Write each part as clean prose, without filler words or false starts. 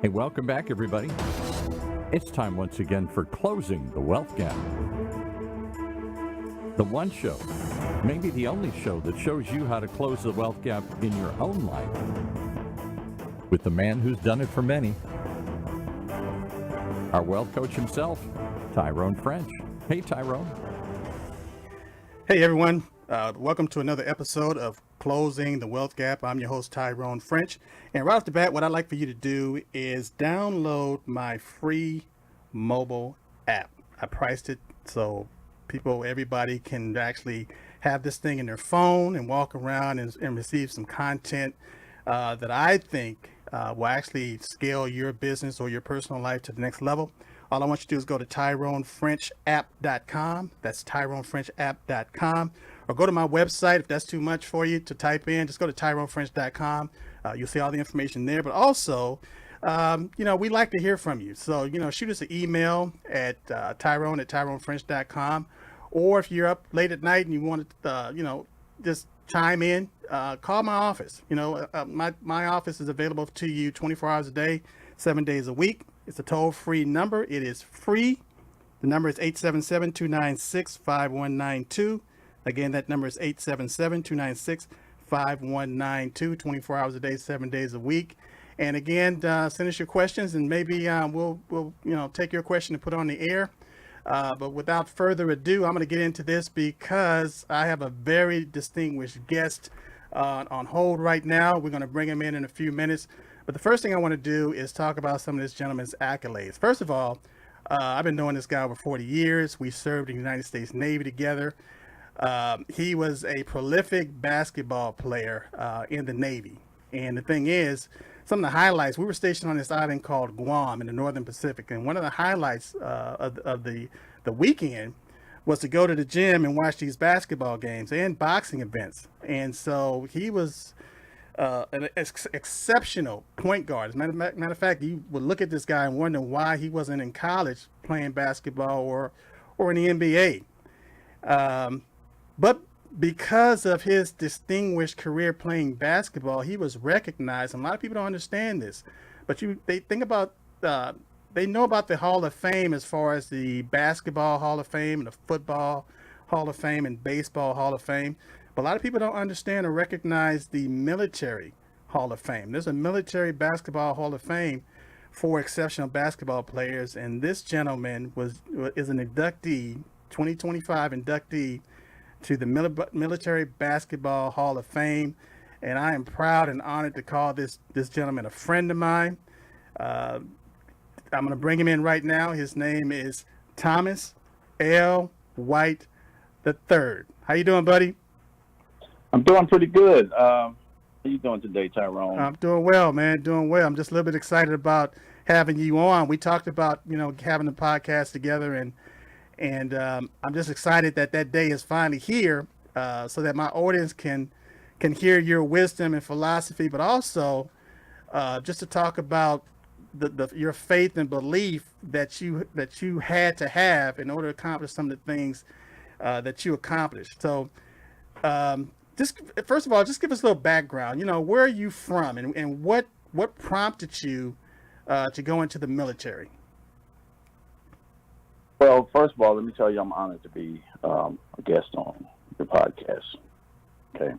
Hey, welcome back, everybody. It's time once again for Closing the Wealth Gap. The one show, maybe the only show that shows you how to close the wealth gap in your own life. With the man who's done it for many, our wealth coach himself, Tyrone French. Hey, Tyrone. Hey, everyone. Welcome to another episode of Closing the Wealth Gap. I'm your host, Tyrone French. And right off the bat, what I'd like for you to do is download my free mobile app. I priced it so everybody can actually have this thing in their phone and walk around and receive some content that I think will actually scale your business or your personal life to the next level. All I want you to do is go to TyroneFrenchApp.com. That's TyroneFrenchApp.com. Or go to my website if that's too much for you to type in. Just go to TyroneFrench.com. You'll see all the information there. But also, we like to hear from you. So, shoot us an email at Tyrone@TyroneFrench.com. Or if you're up late at night and you want to, just chime in, call my office. My office is available to you 24 hours a day, 7 days a week. It's a toll-free number. It is free. The number is 877-296-5192. Again, that number is 877-296-5192, 24 hours a day, 7 days a week. And again, send us your questions, and maybe we'll take your question and put it on the air. But without further ado, I'm going to get into this because I have a very distinguished guest on hold right now. We're going to bring him in a few minutes. But the first thing I want to do is talk about some of this gentleman's accolades. First of all, I've been knowing this guy over 40 years. We served in the United States Navy together. He was a prolific basketball player in the Navy. And the thing is, some of the highlights, we were stationed on this island called Guam in the Northern Pacific. And one of the highlights of the weekend was to go to the gym and watch these basketball games and boxing events. And so he was an exceptional point guard. As a matter of fact, you would look at this guy and wonder why he wasn't in college playing basketball or in the NBA. But because of his distinguished career playing basketball, he was recognized. And a lot of people don't understand this, but they know about the Hall of Fame as far as the Basketball Hall of Fame and the Football Hall of Fame and Baseball Hall of Fame. But a lot of people don't understand or recognize the Military Hall of Fame. There's a Military Basketball Hall of Fame for exceptional basketball players, and this gentleman is an inductee, 2025 inductee to the Military Basketball Hall of Fame, and I am proud and honored to call this gentleman a friend of mine. I'm going to bring him in right now. His name is Thomas L. White III. How you doing, buddy? I'm doing pretty good. How you doing today, Tyrone? I'm doing well, man. Doing well. I'm just a little bit excited about having you on. We talked about, having the podcast together, and I'm just excited that day is finally here, so that my audience can hear your wisdom and philosophy, but also just to talk about your faith and belief that you had to have in order to accomplish some of the things that you accomplished. So, first of all, just give us a little background. Where are you from, and what prompted you to go into the military? Well, first of all, let me tell you, I'm honored to be a guest on your podcast. Okay,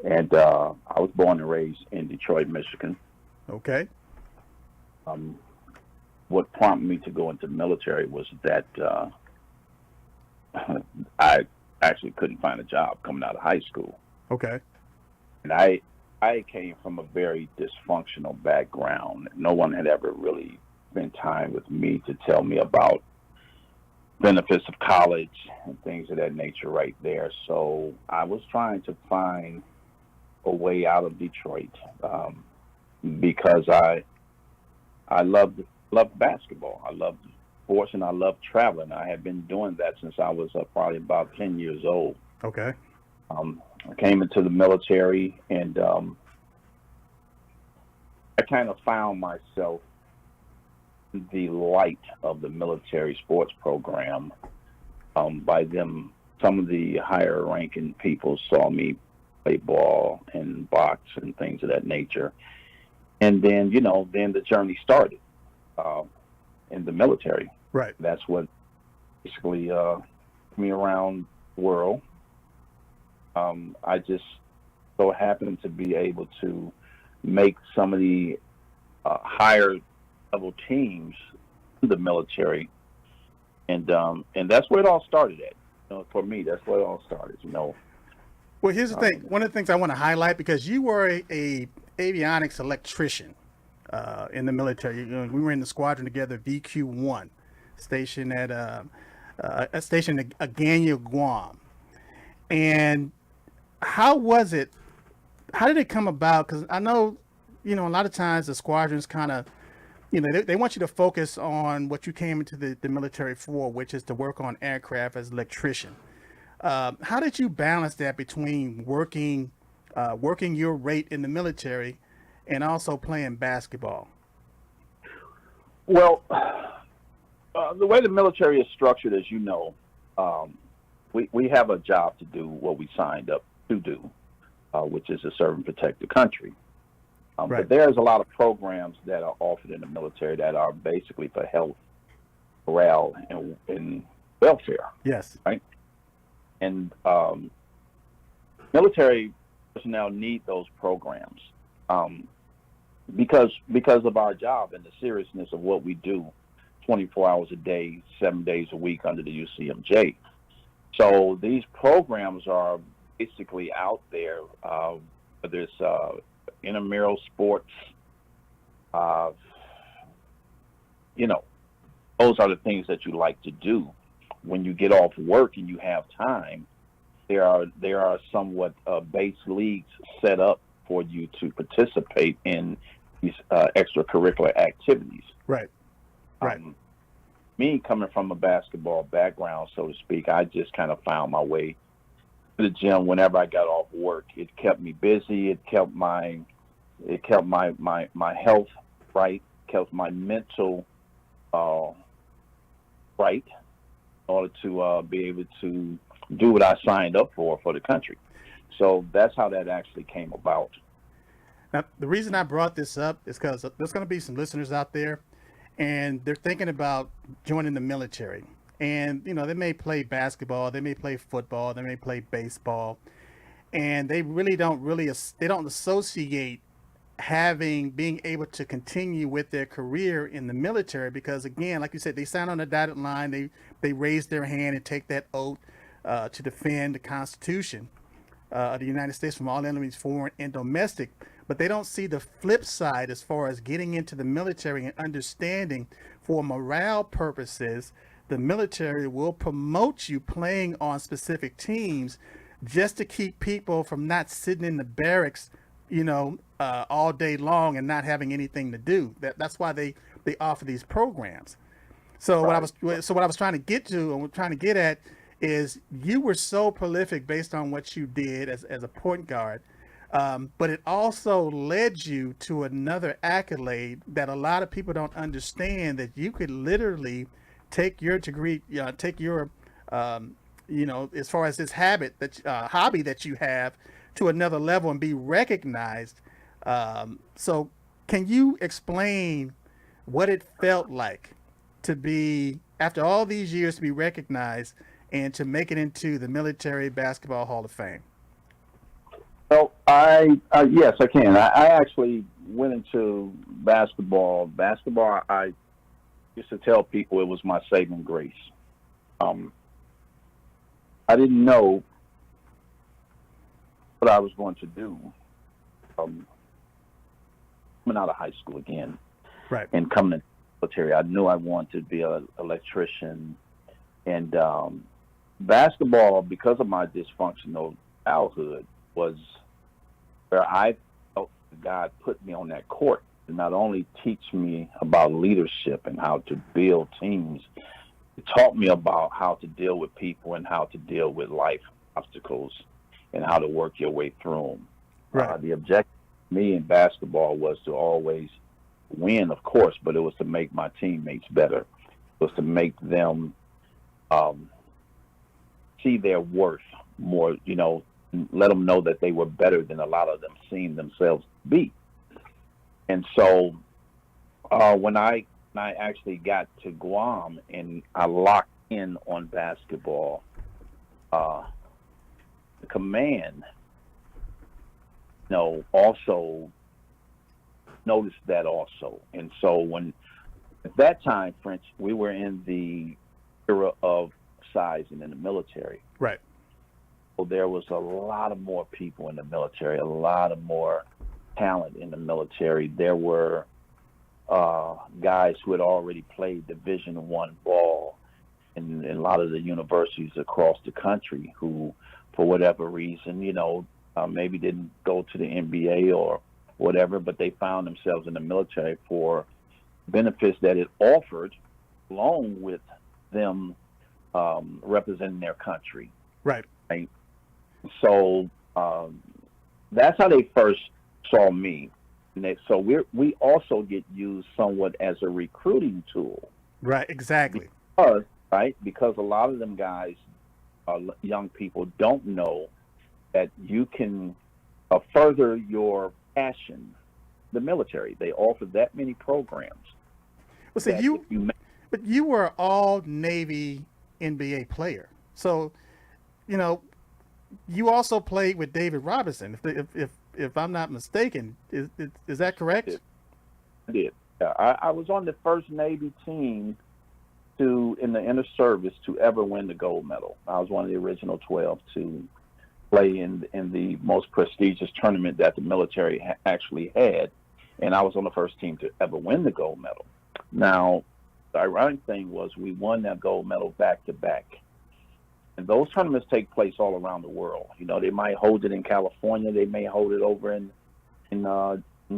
and I was born and raised in Detroit, Michigan. Okay. What prompted me to go into the military was that I actually couldn't find a job coming out of high school. Okay. And I came from a very dysfunctional background. No one had ever really spent time with me to tell me about benefits of college and things of that nature right there. So I was trying to find a way out of Detroit because I loved basketball. I loved sports and I loved traveling. I had been doing that since I was probably about 10 years old. Okay. I came into the military, and I kind of found myself the light of the military sports program. By them, some of the higher ranking people saw me play ball and box and things of that nature. And then, then the journey started in the military. Right. That's what basically me around the world. I just so happened to be able to make some of the higher level teams in the military, and that's where it all started at. For me, that's where it all started. Well, here's the thing. One of the things I want to highlight, because you were a avionics electrician in the military. We were in the squadron together, VQ-1, stationed at Agana, Guam. And how was it? How did it come about? Because I know, a lot of times the squadrons kind of, they want you to focus on what you came into the military for, which is to work on aircraft as an electrician. How did you balance that between working your rate in the military and also playing basketball? Well, the way the military is structured, as you know, we have a job to do what we signed up to do, which is to serve and protect the country. Right. But there's a lot of programs that are offered in the military that are basically for health, morale, and welfare. Yes. Right. And military personnel need those programs because of our job and the seriousness of what we do, 24 hours a day, 7 days a week under the UCMJ. So these programs are basically out there. There's intramural sports. Those are the things that you like to do. When you get off work and you have time, there are somewhat base leagues set up for you to participate in these extracurricular activities. Right. Right. Me coming from a basketball background, so to speak, I just kind of found my way to the gym whenever I got off work. It kept me busy. It kept my health right. Kept my mental right, in order to be able to do what I signed up for the country. So that's how that actually came about. Now, the reason I brought this up is because there's going to be some listeners out there, and they're thinking about joining the military. And, they may play basketball, they may play football, they may play baseball, and they really don't associate being able to continue with their career in the military, because again, like you said, they sign on the dotted line, they raise their hand and take that oath to defend the Constitution of the United States from all enemies, foreign and domestic. But they don't see the flip side as far as getting into the military and understanding, for morale purposes, the military will promote you playing on specific teams just to keep people from not sitting in the barracks all day long and not having anything to do. That's why they offer these programs. So right. what I was trying to get to, and we're trying to get at, is you were so prolific based on what you did as a point guard, but it also led you to another accolade that a lot of people don't understand, that you could literally take your degree, take your as far as this hobby that you have, to another level and be recognized. So can you explain what it felt like to be, after all these years, to be recognized and to make it into the Military Basketball Hall of Fame? Well, yes, I can. I actually went into basketball. I used to tell people it was my saving grace. I didn't know what I was going to do coming out of high school again, right, and coming into the military. I knew I wanted to be an electrician, and basketball, because of my dysfunctional childhood, was where I felt God put me on that court to not only teach me about leadership and how to build teams, it taught me about how to deal with people and how to deal with life obstacles and how to work your way through them. Right. The objective for me in basketball was to always win, of course, but it was to make my teammates better. It was to make them see their worth more, let them know that they were better than a lot of them seemed themselves to be. And so when I actually got to Guam and I locked in on basketball, the command, also noticed that also. And so at that time, French, we were in the era of sizing in the military. Right. So there was a lot of more people in the military, a lot of more talent in the military. There were guys who had already played Division I ball in a lot of the universities across the country who, for whatever reason, maybe didn't go to the NBA or whatever, but they found themselves in the military for benefits that it offered, along with them representing their country. Right. Right. So that's how they first saw me. So we also get used somewhat as a recruiting tool. Right. Exactly. Because a lot of them guys, young people, don't know that you can further your passion. The military, they offer that many programs. Well, see, but you were all Navy NBA player, so you also played with David Robinson. If I'm not mistaken, is that correct? I did. I was on the first Navy team in the inner service to ever win the gold medal. I was one of the original 12 to play in the most prestigious tournament that the military actually had, and I was on the first team to ever win the gold medal. Now, the ironic thing was we won that gold medal back to back. And those tournaments take place all around the world. They might hold it in California. They may hold it over in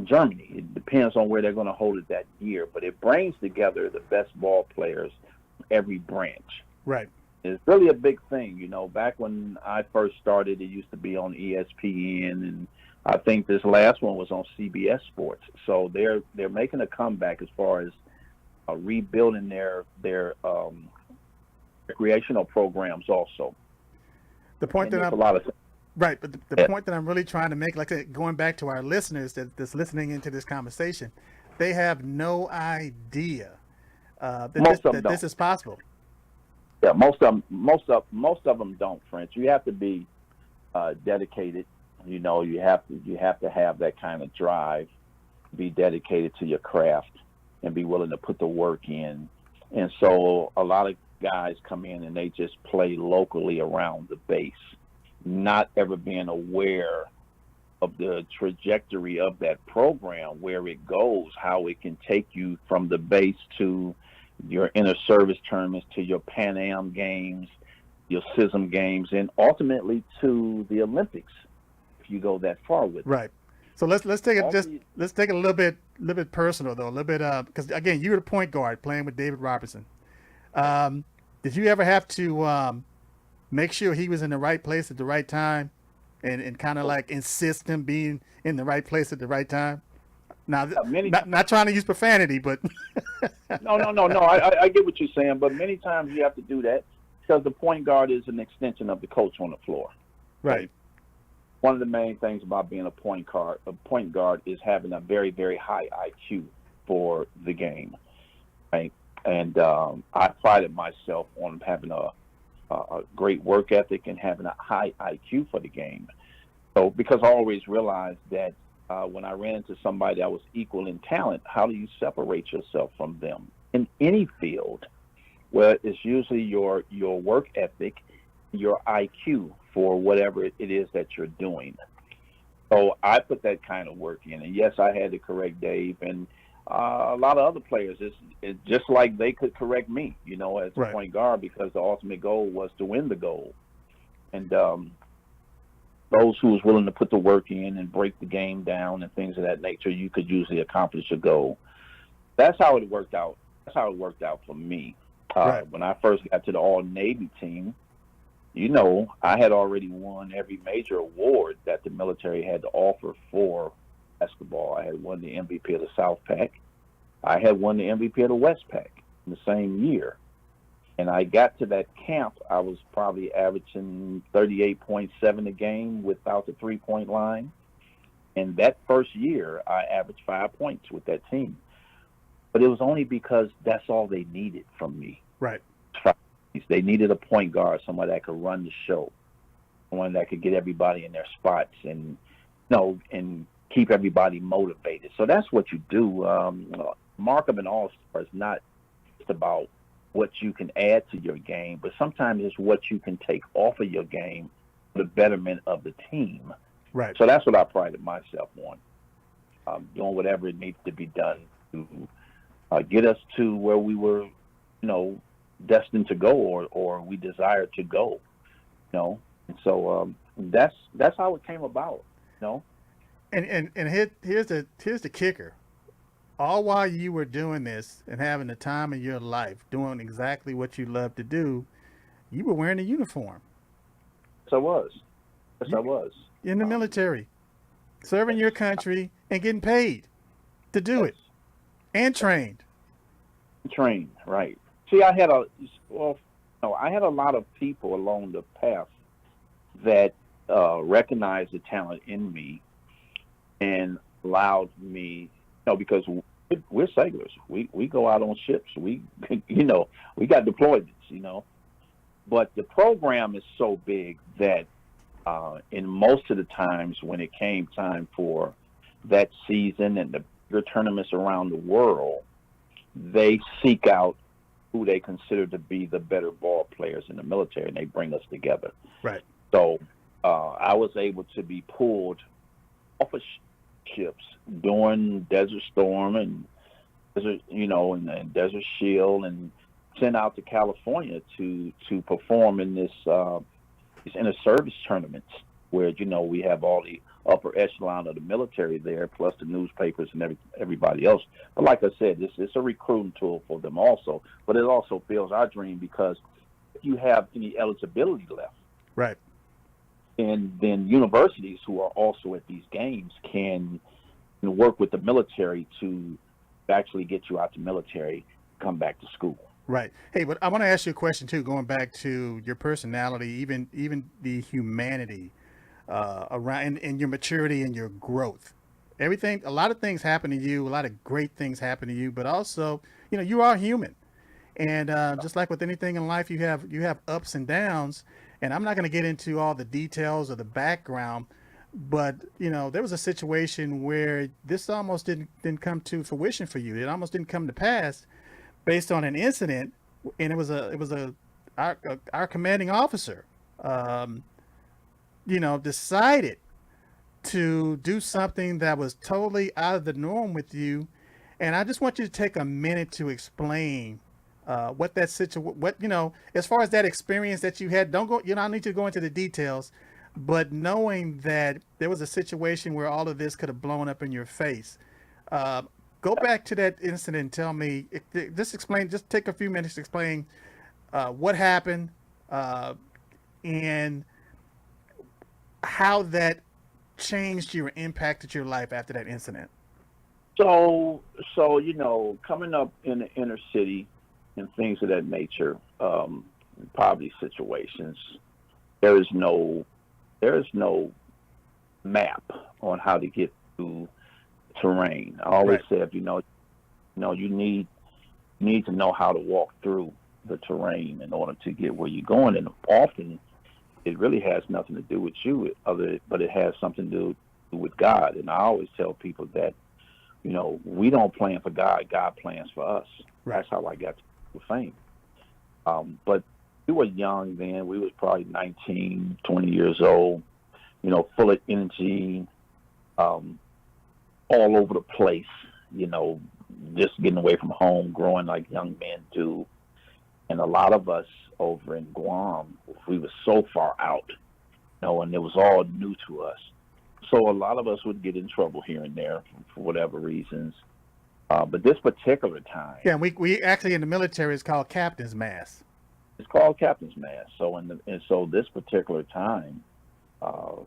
Germany. It depends on where they're going to hold it that year. But it brings together the best ball players from every branch. Right. It's really a big thing. Back when I first started, it used to be on ESPN, and I think this last one was on CBS Sports. So they're making a comeback as far as rebuilding their recreational programs also. The point that Right, but the point that I'm really trying to make, like going back to our listeners that's listening into this conversation, they have no idea that this is possible. Yeah, most of them don't, French. You have to be dedicated. You have to have that kind of drive, be dedicated to your craft, and be willing to put the work in. And so a lot of guys come in and they just play locally around the base, not ever being aware of the trajectory of that program, where it goes, how it can take you from the base to your inner service tournaments, to your Pan Am games, your CISM games, and ultimately to the Olympics if you go that far with it. Right. So let's take it let's take it a little bit personal though, a little bit because again, you were the point guard playing with David Robinson. Did you ever have to make sure he was in the right place at the right time, and kind of like insist him being in the right place at the right time? Now, not trying to use profanity, but no. I get what you're saying, but many times you have to do that because the point guard is an extension of the coach on the floor. Right. One of the main things about being a point guard is having a very, very high IQ for the game, right? And I prided myself on having a great work ethic and having a high IQ for the game. So because I always realized that when I ran into somebody that was equal in talent, how do you separate yourself from them in any field? Well, it's usually your work ethic, your IQ for whatever it is that you're doing. So I put that kind of work in. And yes, I had to correct Dave and a lot of other players. It's just like they could correct me, as a right. point guard, because the ultimate goal was to win the goal. And those who was willing to put the work in and break the game down and things of that nature, you could usually accomplish a goal. That's how it worked out. That's how it worked out for me. Right. When I first got to the All-Navy team, I had already won every major award that the military had to offer for basketball. I had won the MVP of the South Pac. I had won the MVP of the West Pac in the same year. And I got to that camp, I was probably averaging 38.7 a game without the three-point line. And that first year, I averaged 5 points with that team. But it was only because that's all they needed from me. Right. They needed a point guard, somebody that could run the show, someone that could get everybody in their spots and, and keep everybody motivated. So that's what you do. Mark of an all-star is not just about what you can add to your game, but sometimes it's what you can take off of your game for the betterment of the team. Right. So that's what I prided myself on, doing whatever it needs to be done to get us to where we were, destined to go or we desired to go, And so that's how it came about, And here's the kicker. All while you were doing this and having the time of your life, doing exactly what you love to do, you were wearing a uniform. Yes, I was. Yes, I was. In the military, serving your country and getting paid to do it, and trained. Trained, right. See, I had a lot of people along the path that recognized the talent in me and allowed me, because we're sailors. We go out on ships. We got deployments, But the program is so big that in most of the times when it came time for that season and the bigger tournaments around the world, they seek out who they consider to be the better ball players in the military, and they bring us together. Right. So I was able to be pulled off of ships during Desert Storm and Desert Shield, and sent out to California to perform in these inter service tournaments where we have all the upper echelon of the military there, plus the newspapers and everybody else. But like I said, it's a recruiting tool for them also. But it also fills our dream, because if you have any eligibility left, right, and then universities who are also at these games can work with the military to actually get you out the military, come back to school. Right. Hey, but I want to ask you a question too, going back to your personality, even the humanity around and your maturity and your growth. A lot of things happen to you, a lot of great things happen to you, but also, you are human. And just like with anything in life, you have ups and downs. And I'm not going to get into all the details or the background, but there was a situation where this almost didn't come to fruition for you. It almost didn't come to pass based on an incident, and it was our commanding officer, decided to do something that was totally out of the norm with you. And I just want you to take a minute to explain what that situation, as far as that experience that you had. Don't go, I don't need to go into the details, but knowing that there was a situation where all of this could have blown up in your face. Go back to that incident and tell me, just take a few minutes to explain what happened and how that changed you or impacted your life after that incident. So coming up in the inner city and things of that nature, poverty situations, there is no map on how to get through terrain. I always said, you need to know how to walk through the terrain in order to get where you're going. And often it really has nothing to do with you, but it has something to do with God. And I always tell people that, we don't plan for God, God plans for us. Right. That's how I got to fame. But we were young then. We was probably 19, 20 years old, full of energy, all over the place, just getting away from home, growing like young men do. And a lot of us over in Guam, we were so far out, and it was all new to us. So a lot of us would get in trouble here and there for whatever reasons. But this particular time... Yeah, we actually in the military, it's called Captain's Mass. It's called Captain's Mass. So so this particular time, there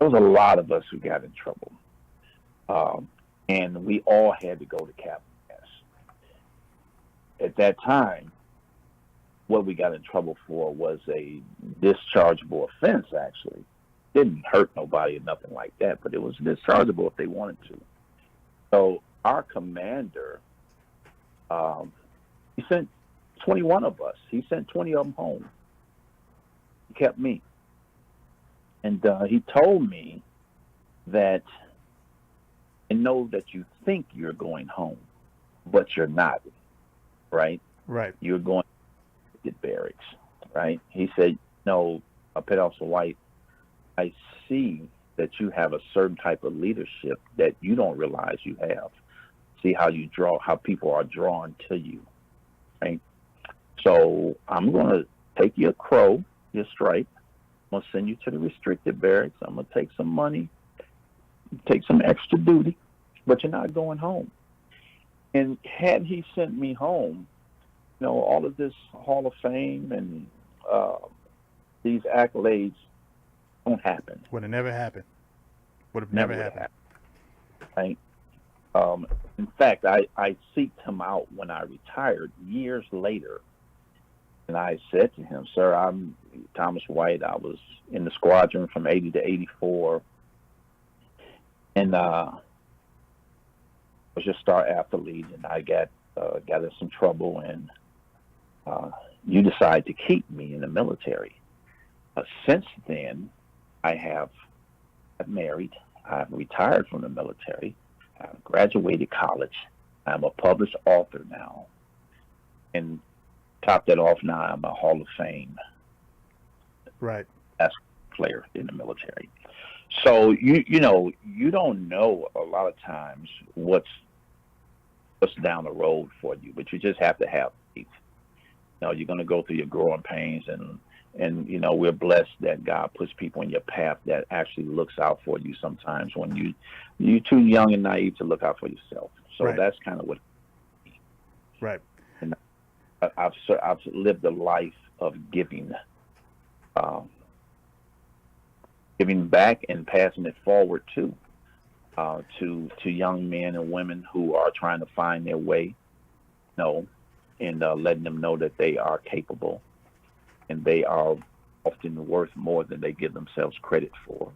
was a lot of us who got in trouble. And we all had to go to Captain's Mass. At that time, what we got in trouble for was a dischargeable offense, actually. didn't hurt nobody or nothing like that, but it was dischargeable if they wanted to. So our commander, he sent 21 of us. He sent 20 of them home. He kept me. And he told me that, and know that you think you're going home, but you're not, right? Right. You're going to get barracks, right? He said, no, Petty Officer White, I see that you have a certain type of leadership that you don't realize you have. See how you draw, how people are drawn to you, right? So I'm going to take your crow, your stripe. I'm going to send you to the restricted barracks. I'm going to take some money, take some extra duty, but you're not going home. And had he sent me home, you know, all of this Hall of Fame and these accolades don't happen. Would have never happened. Would have never happened. Right? In fact, I seeked him out when I retired years later. And I said to him, sir, I'm Thomas White. I was in the squadron from 80 to 84. And I was just star athlete, and I got in some trouble, and you decided to keep me in the military. Since then, I have married. I've retired from the military. I've graduated college. I'm a published author now. And top that off, now I'm a Hall of Fame player in the military. So you know, you don't know a lot of times what's down the road for you, but you just have to have faith. You know, you're going to go through your growing pains, and you know, we're blessed that God puts people in your path that actually looks out for you sometimes when you're too young and naive to look out for yourself. So that's kind of what. Right. And I've lived a life of giving back and passing it forward too, to young men and women who are trying to find their way, you know, and letting them know that they are capable and they are often worth more than they give themselves credit for.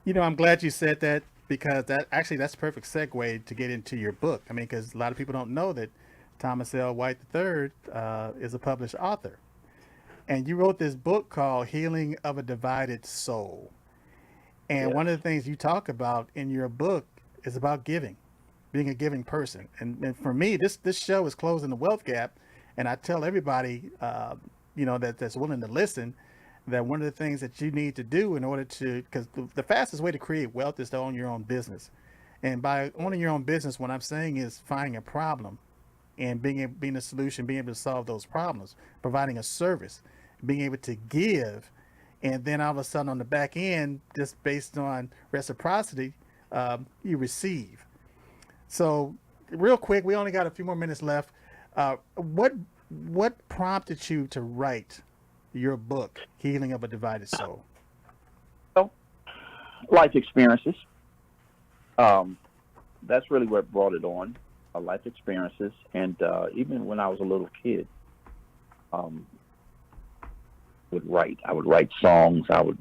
You know, I'm glad you said that, because that's a perfect segue to get into your book. I mean, because a lot of people don't know that Thomas L. White III is a published author. And you wrote this book called Healing of a Divided Soul. And one of the things you talk about in your book is about giving, being a giving person. And for me, this show is closing the wealth gap. And I tell everybody, you know, that's willing to listen, that one of the things that you need to do in order to, because the fastest way to create wealth is to own your own business. And by owning your own business, what I'm saying is finding a problem and being a solution, being able to solve those problems, providing a service, being able to give. And then all of a sudden on the back end, just based on reciprocity, you receive. So real quick, we only got a few more minutes left. What prompted you to write your book, Healing of a Divided Soul? So, life experiences. That's really what brought it on, life experiences. And even when I was a little kid, I would write songs. I would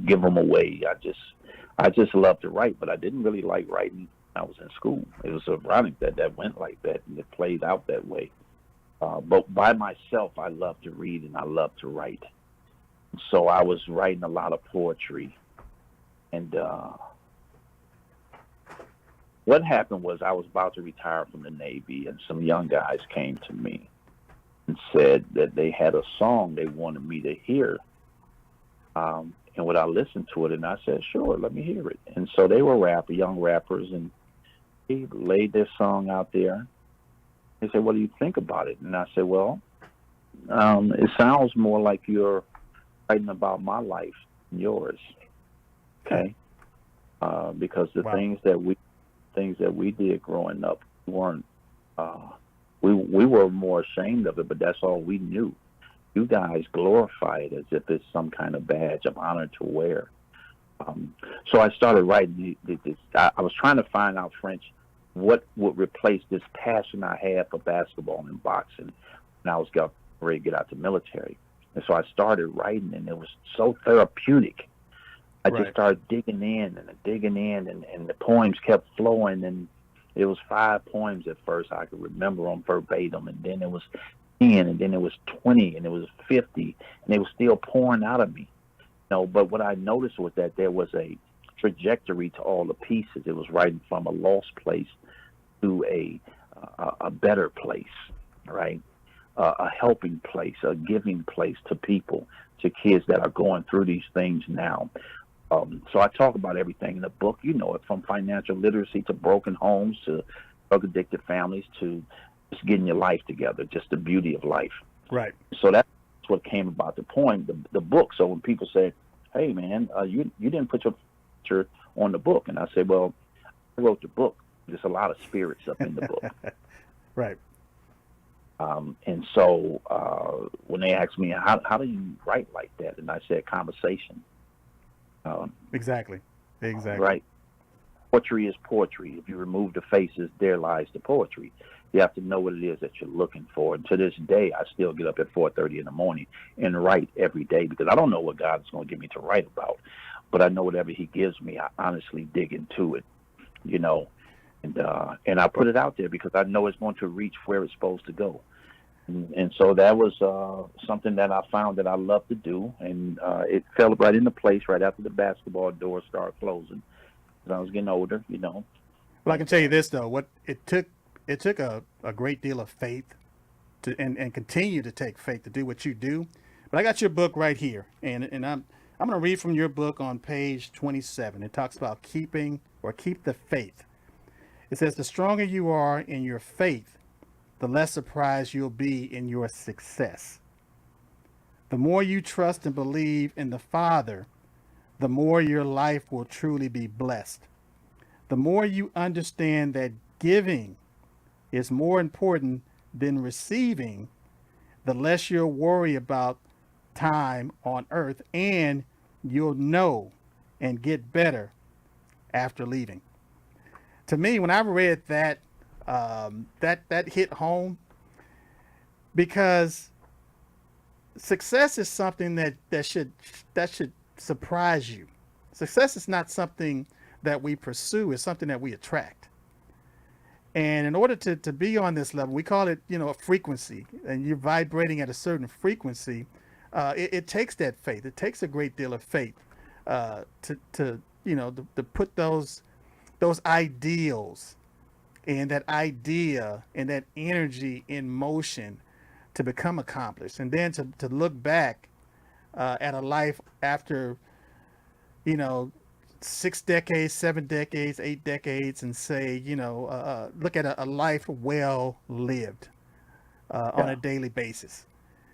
give them away. I just loved to write, but I didn't really like writing when I was in school. It was ironic that went like that, and it played out that way. But by myself, I love to read and I love to write. So I was writing a lot of poetry. And what happened was I was about to retire from the Navy, and some young guys came to me and said that they had a song they wanted me to hear. And when I listened to it, and I said, sure, let me hear it. And so they were young rappers, and he laid their song out there. They said, what do you think about it? And I said, well, it sounds more like you're writing about my life than yours. Okay? Because the things that we did growing up weren't, we were more ashamed of it, but that's all we knew. You guys glorify it as if it's some kind of badge of honor to wear. So I started writing this. I was trying to find out, French, what would replace this passion I had for basketball and boxing when I was ready to get out the military. And so I started writing, and it was so therapeutic. I Right. just started digging in and the poems kept flowing. And it was 5 poems at first. I could remember them verbatim. And then it was 10, and then it was 20, and it was 50, and they were still pouring out of me. But what I noticed was that there was a trajectory to all the pieces. It was writing from a lost place to a better place, right? A helping place, a giving place to people, to kids that are going through these things now. So I talk about everything in the book, it, from financial literacy to broken homes to drug-addicted families to just getting your life together, just the beauty of life. Right. So that's what came about the poem, the book. So when people say, hey, man, you didn't put your picture on the book. And I say, well, I wrote the book. There's a lot of spirits up in the book. Right. And so when they asked me, how do you write like that? And I said, conversation. Exactly. Right. Poetry is poetry. If you remove the faces, there lies the poetry. You have to know what it is that you're looking for. And to this day, I still get up at 4:30 in the morning and write every day, because I don't know what God is going to give me to write about. But I know whatever he gives me, I honestly dig into it, and I put it out there because I know it's going to reach where it's supposed to go. And so that was something that I found that I love to do, and it fell right into place right after the basketball doors started closing. As I was getting older, Well, I can tell you this though, what it took a great deal of faith to and continue to take faith to do what you do. But I got your book right here, and I'm going to read from your book on page 27. It talks about keep the faith. It says, the stronger you are in your faith, the less surprised you'll be in your success. The more you trust and believe in the Father, the more your life will truly be blessed. The more you understand that giving is more important than receiving, the less you'll worry about time on earth, and you'll know and get better after leaving. To me, when I read that, that hit home, because success is something that should surprise you. Success is not something that we pursue; it's something that we attract. And in order to be on this level, we call it, a frequency, and you're vibrating at a certain frequency. It takes that faith. It takes a great deal of faith to put those ideals and that idea and that energy in motion to become accomplished, and then to look back at a life after 6 decades, 7 decades, 8 decades, and say, look at a life well lived on a daily basis.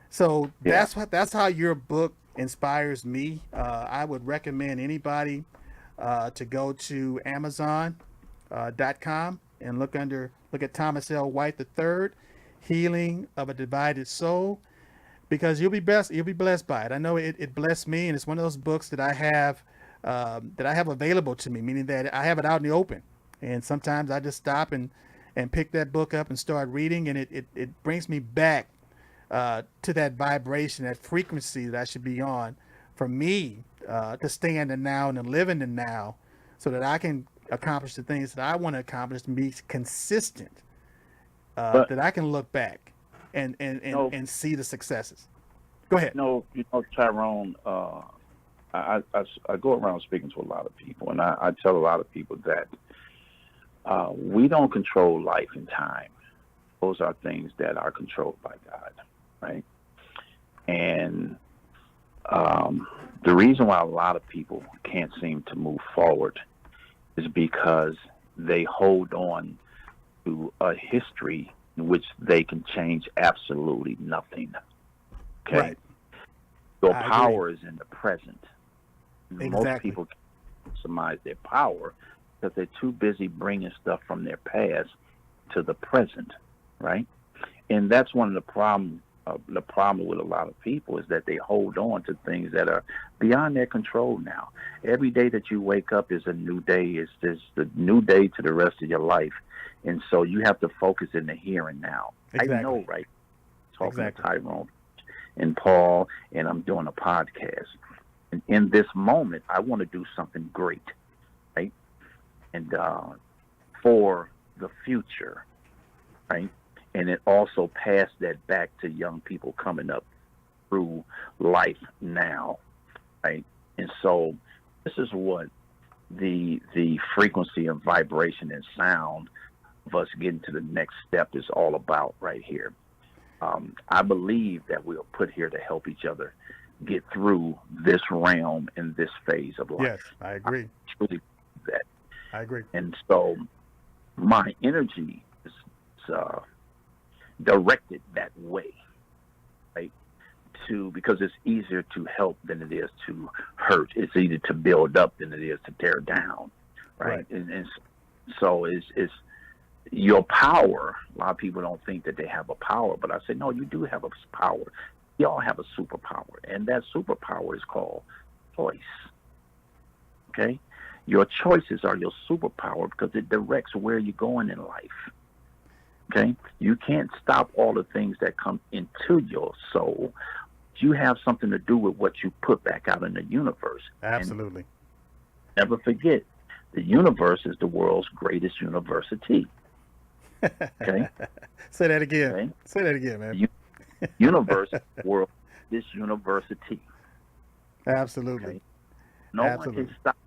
So that's how your book inspires me. I would recommend anybody to go to Amazon.com and look at Thomas L. White III, Healing of a Divided Soul, because you'll be blessed by it. I know it blessed me, and it's one of those books that I have available to me, meaning that I have it out in the open. And sometimes I just stop and pick that book up and start reading, and it brings me back to that vibration, that frequency that I should be on, for me to stay in the now and to live in the now, so that I can accomplish the things that I want to accomplish and be consistent, that I can look back and see the successes. Go ahead. Tyrone, I go around speaking to a lot of people, and I tell a lot of people that we don't control life and time. Those are things that are controlled by God, right? And the reason why a lot of people can't seem to move forward is because they hold on to a history in which they can change absolutely nothing. Okay? Right. Your power is in the present. Exactly. Most people can't maximize their power because they're too busy bringing stuff from their past to the present, right? And that's one of the problem with a lot of people, is that they hold on to things that are beyond their control now. Every day that you wake up is a new day. It's just the new day to the rest of your life. And so you have to focus in the here and now. Exactly. I know, right? Talking to Tyrone and Paul, and I'm doing a podcast. And in this moment, I want to do something great, right? And for the future, right? And it also passed that back to young people coming up through life now, right? And so this is what the frequency and vibration and sound of us getting to the next step is all about right here. I believe that we are put here to help each other get through this realm and this phase of life. Yes, I agree. I truly believe that. I agree. And so my energy is directed that way, right? Because it's easier to help than it is to hurt. It's easier to build up than it is to tear down, right? And so it's your power. A lot of people don't think that they have a power, but I say, no, you do have a power. You all have a superpower, and that superpower is called choice. Okay? Your choices are your superpower because it directs where you're going in life. Okay? You can't stop all the things that come into your soul. You have something to do with what you put back out in the universe. Absolutely. And never forget, the universe is the world's greatest university. Okay? Say that again. Okay? Say that again, man. Universe, world, this university. Absolutely. Okay? No one can stop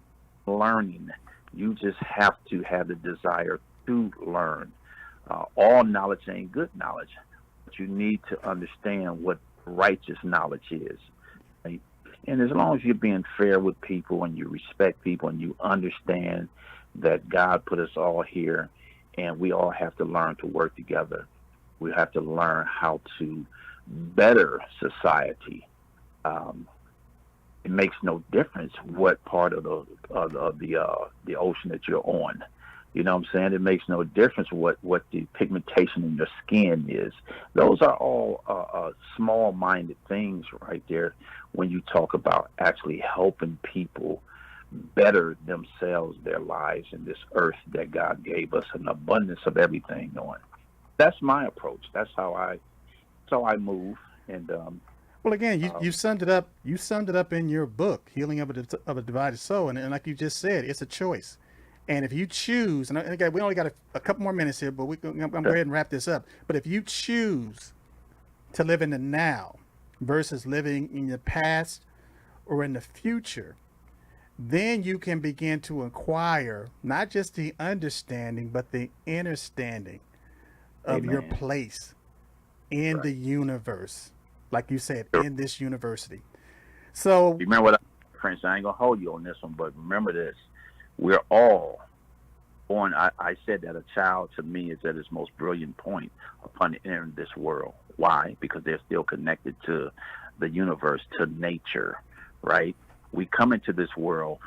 learning. You just have to have the desire to learn. All knowledge ain't good knowledge, but you need to understand what righteous knowledge is. Right? And as long as you're being fair with people and you respect people and you understand that God put us all here and we all have to learn to work together. We have to learn how to better society. It makes no difference what part of the ocean that you're on. You know what I'm saying? It makes no difference what the pigmentation in your skin is. Those are all small-minded things right there when you talk about actually helping people better themselves, their lives, in this earth that God gave us, an abundance of everything on. That's my approach. That's how I move. And well, again, you summed it up. You summed it up in your book, Healing of a Divided Soul, and like you just said, it's a choice. And if you choose, and again, we only got a couple more minutes here, but I'm going to go ahead and wrap this up. But if you choose to live in the now versus living in the past or in the future, then you can begin to acquire not just the understanding, but the understanding of your place in the universe. Like you said, in this university. So remember what Prince, I ain't going to hold you on this one, but remember this. We're all born. I said that a child to me is at its most brilliant point upon entering this world. Why? Because they're still connected to the universe, to nature, right? We come into this world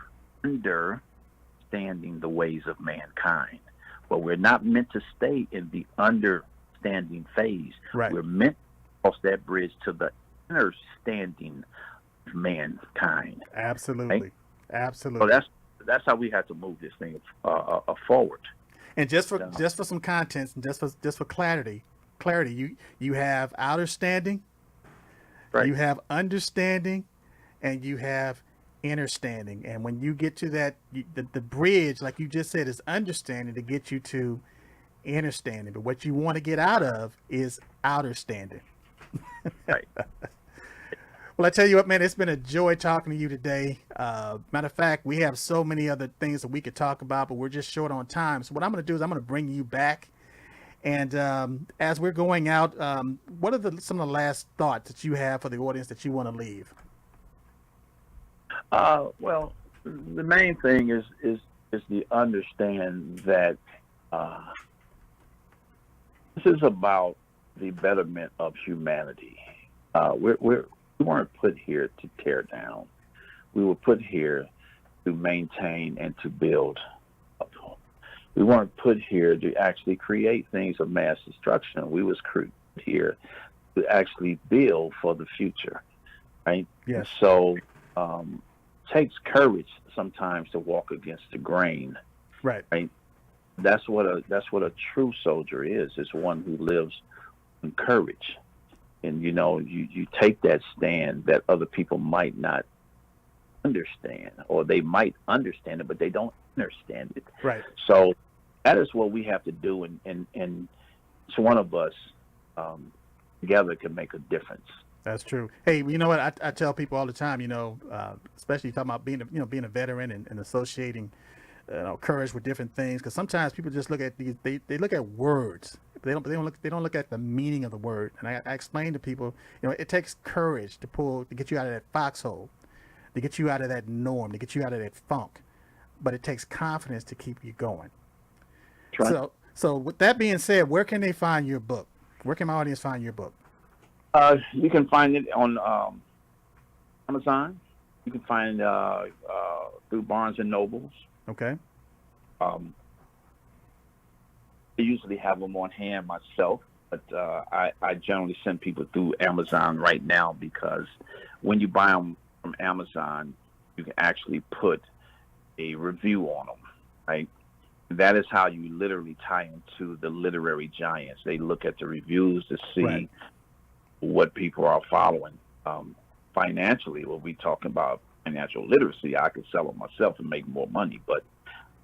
understanding the ways of mankind, but we're not meant to stay in the understanding phase. Right. We're meant to cross that bridge to the understanding of mankind. Absolutely. Right? Absolutely. So that's how we have to move this thing forward. And just for some content and just for clarity, you have outer standing, right. You have understanding, and you have inner standing. And when you get to that, the bridge, like you just said, is understanding to get you to inner standing. But what you want to get out of is outer standing. Right. Well, I tell you what, man, it's been a joy talking to you today. Matter of fact, we have so many other things that we could talk about, but we're just short on time. So what I'm going to do is I'm going to bring you back. And as we're going out, what are some of the last thoughts that you have for the audience that you want to leave? Well, the main thing is the understand that this is about the betterment of humanity. We weren't put here to tear down. We were put here to maintain and to build. We weren't put here to actually create things of mass destruction. We was created here to actually build for the future, right? Yes. So takes courage sometimes to walk against the grain. Right. Right. That's what a true soldier is one who lives in courage. And, you take that stand that other people might not understand, or they might understand it, but they don't understand it. Right. So that is what we have to do, and each one of us together can make a difference. That's true. Hey, you know what? I tell people all the time, especially talking about being a veteran and associating, courage with different things. Because sometimes people just look at these, they look at words. They don't look at the meaning of the word. And I explain to people, it takes courage to get you out of that foxhole, to get you out of that norm, to get you out of that funk. But it takes confidence to keep you going. Right. So with that being said, where can they find your book? Where can my audience find your book? You can find it on Amazon. You can find through Barnes and Nobles. Okay. I usually have them on hand myself, but I generally send people through Amazon right now, because when you buy them from Amazon, you can actually put a review on them, right? That is how you literally tie into the literary giants. They look at the reviews to see Right. what people are following. Financially, when we talking about financial literacy, I could sell it myself and make more money, but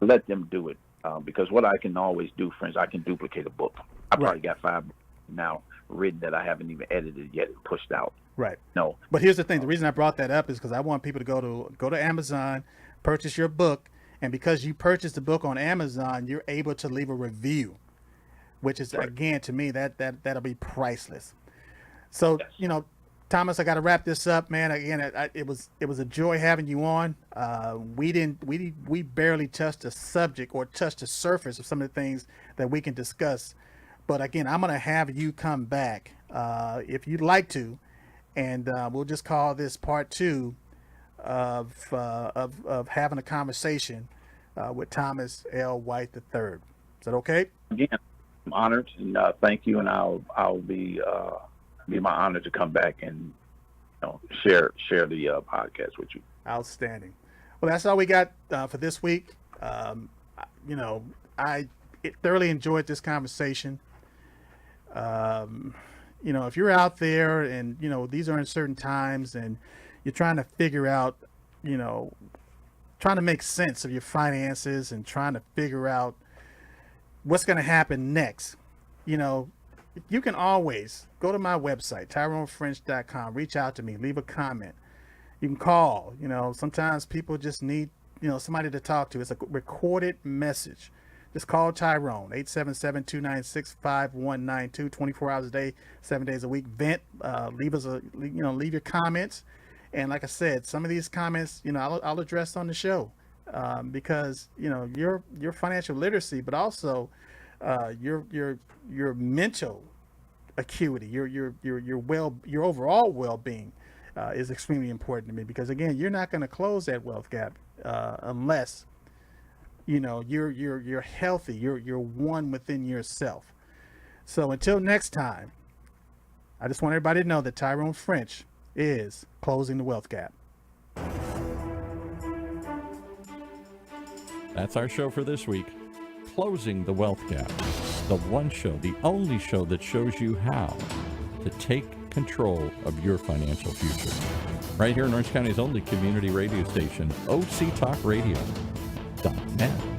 let them do it. Because what I can always do, friends, I can duplicate a book. I probably got 5 now written that I haven't even edited yet and pushed out. Right. No. But here's the thing. The reason I brought that up is because I want people to go to Amazon, purchase your book, and because you purchased the book on Amazon, you're able to leave a review, which is, Right. again, to me, that'll be priceless. So, Yes. Thomas, I got to wrap this up, man. Again, it was a joy having you on. We barely touched the subject or touched the surface of some of the things that we can discuss. But again, I'm going to have you come back if you'd like to, and we'll just call this part 2 of having a conversation with Thomas L. White III. Is that okay? Again, I'm honored, and thank you, and I'll be my honor to come back and share the podcast with you. Outstanding. Well, that's all we got for this week. I thoroughly enjoyed this conversation. If you're out there and, these are uncertain times and you're trying to figure out, trying to make sense of your finances and trying to figure out what's going to happen next, you can always go to my website, TyroneFrench.com, reach out to me, leave a comment. You can call, sometimes people just need, somebody to talk to. It's a recorded message. Just call Tyrone, 877-296-5192, 24 hours a day, 7 days a week. Vent, leave your comments. And like I said, some of these comments, I'll address on the show because, your financial literacy, but also your mental acuity, your overall well-being is extremely important to me, because again, you're not going to close that wealth gap unless you're healthy, you're one within yourself. So until next time, I just want everybody to know that Tyrone French is closing the wealth gap. That's our show for this week. Closing the Wealth Gap. The one show, the only show that shows you how to take control of your financial future. Right here in Orange County's only community radio station, OCTalkRadio.net.